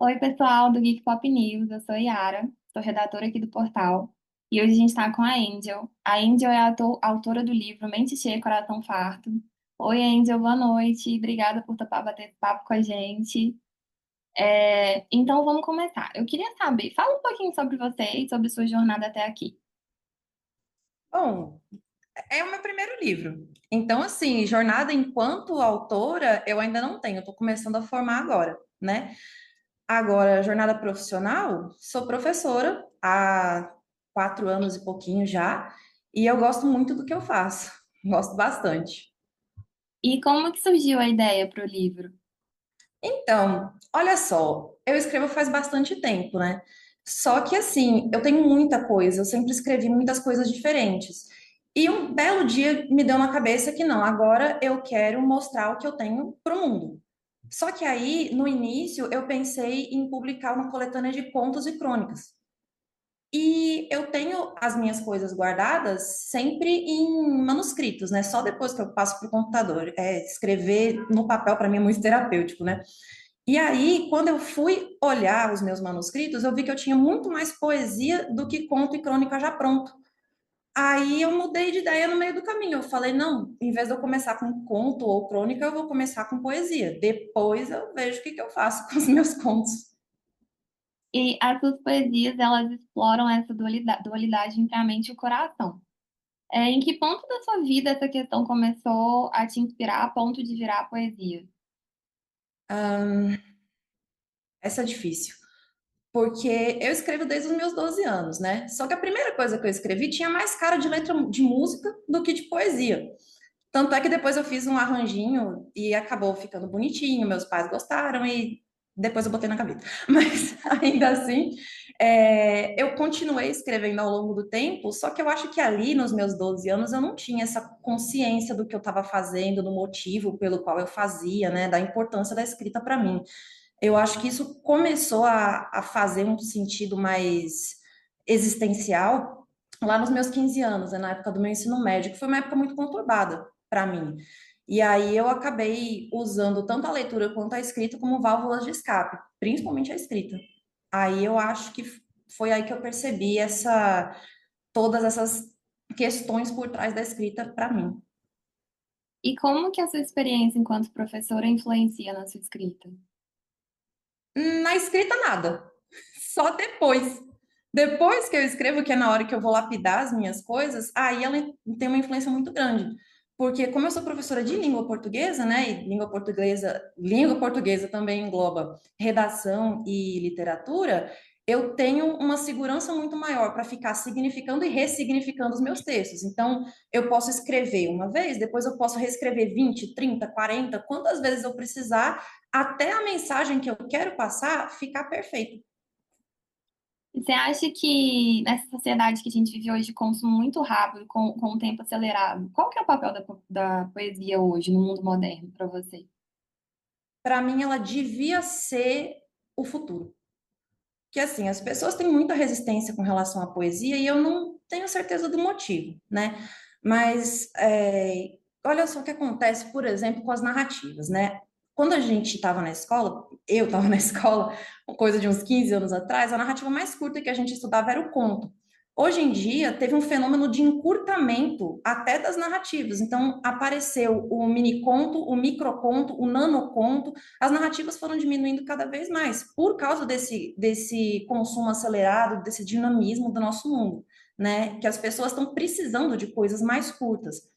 Oi, pessoal do Geek Pop News, eu sou Yara, sou redatora aqui do portal, e hoje a gente está com a Angel. A Angel é a autora do livro Mente Cheia, Coração Farto. Oi, Angel, boa noite, obrigada por topar bater esse papo com a gente. Então vamos começar. Eu queria saber, fala um pouquinho sobre você e sobre sua jornada até aqui. Bom, é o meu primeiro livro. Então, assim, jornada enquanto autora, eu ainda não tenho, estou começando a formar agora, né? Agora, jornada profissional, sou professora há 4 anos e pouquinho já, e eu gosto muito do que eu faço, gosto bastante. E como que surgiu a ideia para o livro? Então, olha só, eu escrevo faz bastante tempo, né? Só que assim, eu tenho muita coisa, eu sempre escrevi muitas coisas diferentes. E um belo dia me deu na cabeça que não, agora eu quero mostrar o que eu tenho para o mundo. Só que aí, no início, eu pensei em publicar uma coletânea de contos e crônicas. E eu tenho as minhas coisas guardadas sempre em manuscritos, né? Só depois que eu passo para o computador. Escrever no papel para mim é muito terapêutico, né? E aí, quando eu fui olhar os meus manuscritos, eu vi que eu tinha muito mais poesia do que conto e crônica já pronto. Aí eu mudei de ideia no meio do caminho. Eu falei, não, em vez de eu começar com conto ou crônica, eu vou começar com poesia. Depois eu vejo o que que eu faço com os meus contos. E as suas poesias, elas exploram essa dualidade entre a mente e o coração. Em que ponto da sua vida essa questão começou a te inspirar a ponto de virar poesia? Essa é difícil, porque eu escrevo desde os meus 12 anos, né? Só que a primeira coisa que eu escrevi tinha mais cara de letra de música do que de poesia. Tanto é que depois eu fiz um arranjinho e acabou ficando bonitinho, meus pais gostaram e depois eu botei na gaveta. Mas ainda assim, eu continuei escrevendo ao longo do tempo, só que eu acho que ali, nos meus 12 anos, eu não tinha essa consciência do que eu estava fazendo, do motivo pelo qual eu fazia, né, da importância da escrita para mim. Eu acho que isso começou a fazer um sentido mais existencial lá nos meus 15 anos, né, na época do meu ensino médio, que foi uma época muito conturbada para mim. E aí eu acabei usando tanto a leitura quanto a escrita como válvulas de escape, principalmente a escrita. Aí eu acho que foi aí que eu percebi todas essas questões por trás da escrita para mim. E como que a sua experiência enquanto professora influencia na sua escrita? Na escrita, nada. Só depois. Depois que eu escrevo, que é na hora que eu vou lapidar as minhas coisas, aí ela tem uma influência muito grande. Porque como eu sou professora de língua portuguesa, né, e língua portuguesa também engloba redação e literatura, eu tenho uma segurança muito maior para ficar significando e ressignificando os meus textos. Então, eu posso escrever uma vez, depois eu posso reescrever 20, 30, 40, quantas vezes eu precisar, até a mensagem que eu quero passar ficar perfeita. E você acha que nessa sociedade que a gente vive hoje, de consumo muito rápido, com o tempo acelerado, qual que é o papel da poesia hoje no mundo moderno para você? Para mim, ela devia ser o futuro. Que assim, as pessoas têm muita resistência com relação à poesia e eu não tenho certeza do motivo, né? Mas olha só o que acontece, por exemplo, com as narrativas, né? Quando a gente estava na escola, eu estava na escola, coisa de uns 15 anos atrás, a narrativa mais curta que a gente estudava era o conto. Hoje em dia, teve um fenômeno de encurtamento até das narrativas. Então, apareceu o miniconto, o microconto, o nanoconto. As narrativas foram diminuindo cada vez mais por causa desse consumo acelerado, desse dinamismo do nosso mundo, né? Que as pessoas estão precisando de coisas mais curtas.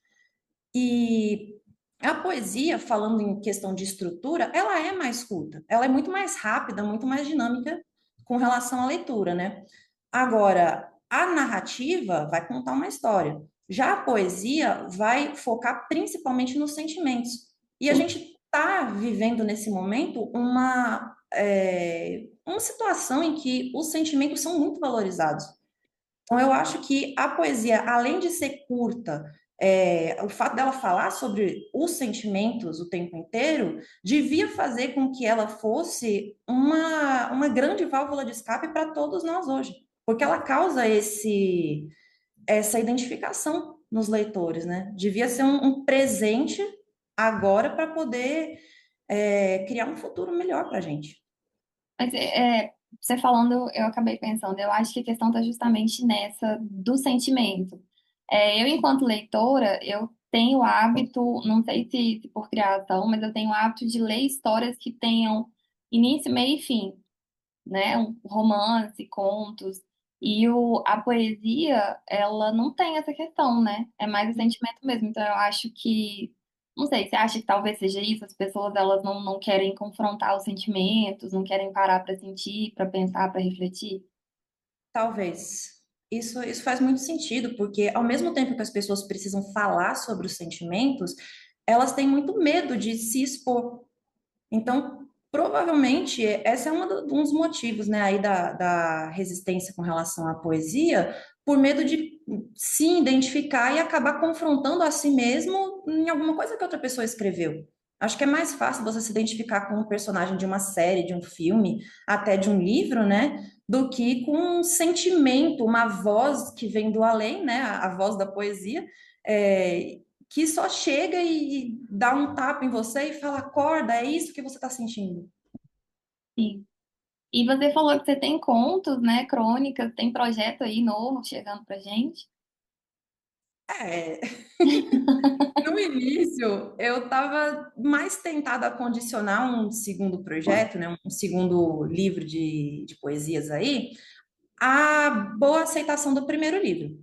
E a poesia, falando em questão de estrutura, ela é mais curta, ela é muito mais rápida, muito mais dinâmica com relação à leitura, né? Agora, a narrativa vai contar uma história. Já a poesia vai focar principalmente nos sentimentos. E a gente está vivendo nesse momento uma situação em que os sentimentos são muito valorizados. Então, eu acho que a poesia, além de ser curta, o fato dela falar sobre os sentimentos o tempo inteiro, devia fazer com que ela fosse uma grande válvula de escape para todos nós hoje, porque ela causa essa identificação nos leitores, né? Devia ser um presente agora para poder criar um futuro melhor para a gente. Mas você falando, eu acabei pensando, eu acho que a questão está justamente nessa do sentimento. Eu, enquanto leitora, eu tenho o hábito, não sei se por criação, mas eu tenho o hábito de ler histórias que tenham início, meio e fim, né? Um romance, contos. E a poesia, ela não tem essa questão, né? É mais o sentimento mesmo. Então, eu acho que, não sei, você acha que talvez seja isso? As pessoas, elas não querem confrontar os sentimentos, não querem parar para sentir, para pensar, para refletir? Talvez. Isso faz muito sentido, porque ao mesmo tempo que as pessoas precisam falar sobre os sentimentos, elas têm muito medo de se expor. Então, provavelmente, esse é um dos motivos, né, aí da resistência com relação à poesia, por medo de se identificar e acabar confrontando a si mesmo em alguma coisa que outra pessoa escreveu. Acho que é mais fácil você se identificar com um personagem de uma série, de um filme, até de um livro, né, do que com um sentimento, uma voz que vem do além, né, a voz da poesia, que só chega e dá um tapa em você e fala, acorda, é isso que você está sentindo. Sim. E você falou que você tem contos, né? Crônicas, tem projeto aí novo chegando pra gente. É, no início eu estava mais tentada a condicionar um segundo projeto, né, um segundo livro de poesias aí, à boa aceitação do primeiro livro.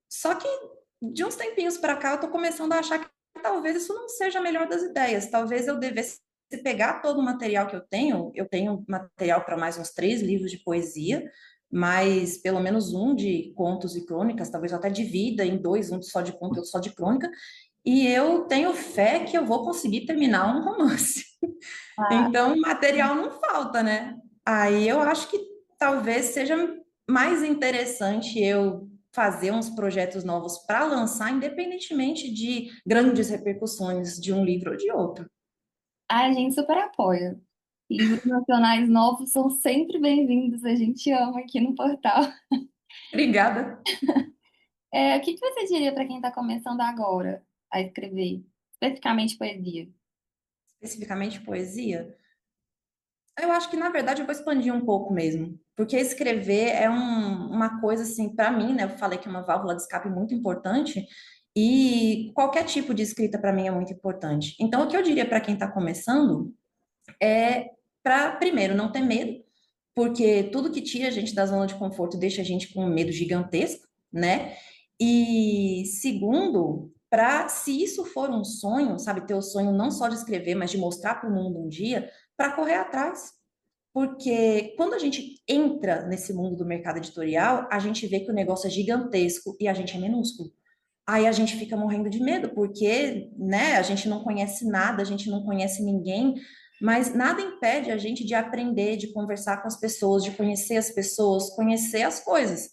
Só que de uns tempinhos para cá eu estou começando a achar que talvez isso não seja a melhor das ideias. Talvez eu devesse pegar todo o material que eu tenho material para mais uns 3 livros de poesia, mais pelo menos um de contos e crônicas, talvez eu até divida em dois, um só de conto e outro só de crônica, e eu tenho fé que eu vou conseguir terminar um romance. Ah, Então, material não falta, né? Aí eu acho que talvez seja mais interessante eu fazer uns projetos novos para lançar, independentemente de grandes repercussões de um livro ou de outro. a gente super apoia. Livros nacionais novos são sempre bem-vindos, a gente ama aqui no portal. Obrigada. O que que você diria para quem está começando agora a escrever, especificamente poesia? Especificamente poesia. Eu acho que, na verdade, eu vou expandir um pouco mesmo, porque escrever é uma coisa, assim, para mim, né? Eu falei que é uma válvula de escape muito importante, e qualquer tipo de escrita, para mim, é muito importante. Então, o que eu diria para quem está começando é para, primeiro, não ter medo, porque tudo que tira a gente da zona de conforto deixa a gente com um medo gigantesco, né? E segundo, para se isso for um sonho, sabe, ter o sonho não só de escrever, mas de mostrar para o mundo um dia, para correr atrás. Porque quando a gente entra nesse mundo do mercado editorial, a gente vê que o negócio é gigantesco e a gente é minúsculo. Aí a gente fica morrendo de medo, porque, né, a gente não conhece nada, a gente não conhece ninguém, mas nada impede a gente de aprender, de conversar com as pessoas, de conhecer as pessoas, conhecer as coisas.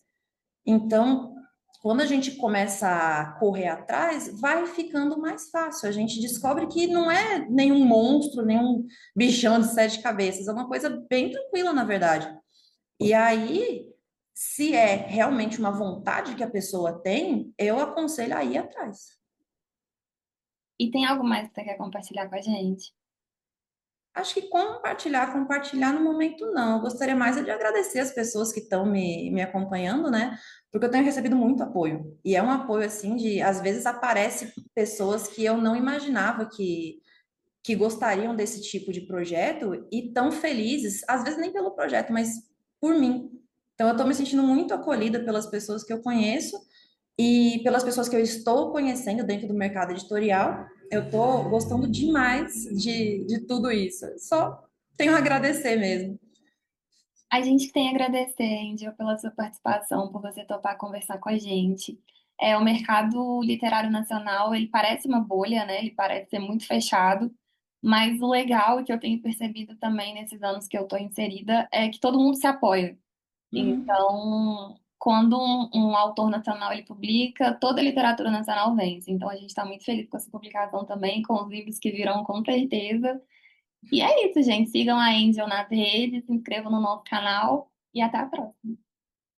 Então, quando a gente começa a correr atrás, vai ficando mais fácil. A gente descobre que não é nenhum monstro, nenhum bichão de 7 cabeças, é uma coisa bem tranquila, na verdade. E aí, se é realmente uma vontade que a pessoa tem, eu aconselho a ir atrás. E tem algo mais que você quer compartilhar com a gente? Acho que compartilhar no momento não. Eu gostaria mais é de agradecer as pessoas que estão me acompanhando, né? Porque eu tenho recebido muito apoio. E é um apoio, assim, de, às vezes aparece pessoas que eu não imaginava que gostariam desse tipo de projeto e tão felizes, às vezes nem pelo projeto, mas por mim. Então, eu estou me sentindo muito acolhida pelas pessoas que eu conheço e pelas pessoas que eu estou conhecendo dentro do mercado editorial. Eu estou gostando demais de tudo isso. Só tenho a agradecer mesmo. A gente que tem a agradecer, Angel, pela sua participação, por você topar conversar com a gente. O mercado literário nacional, ele parece uma bolha, né? Ele parece ser muito fechado, mas o legal que eu tenho percebido também nesses anos que eu estou inserida é que todo mundo se apoia. Uhum. Então, quando um autor nacional ele publica, toda a literatura nacional vence. Então, a gente está muito feliz com essa publicação também, com os livros que virão com certeza. E é isso, gente. Sigam a Angel nas redes, se inscrevam no nosso canal e até a próxima.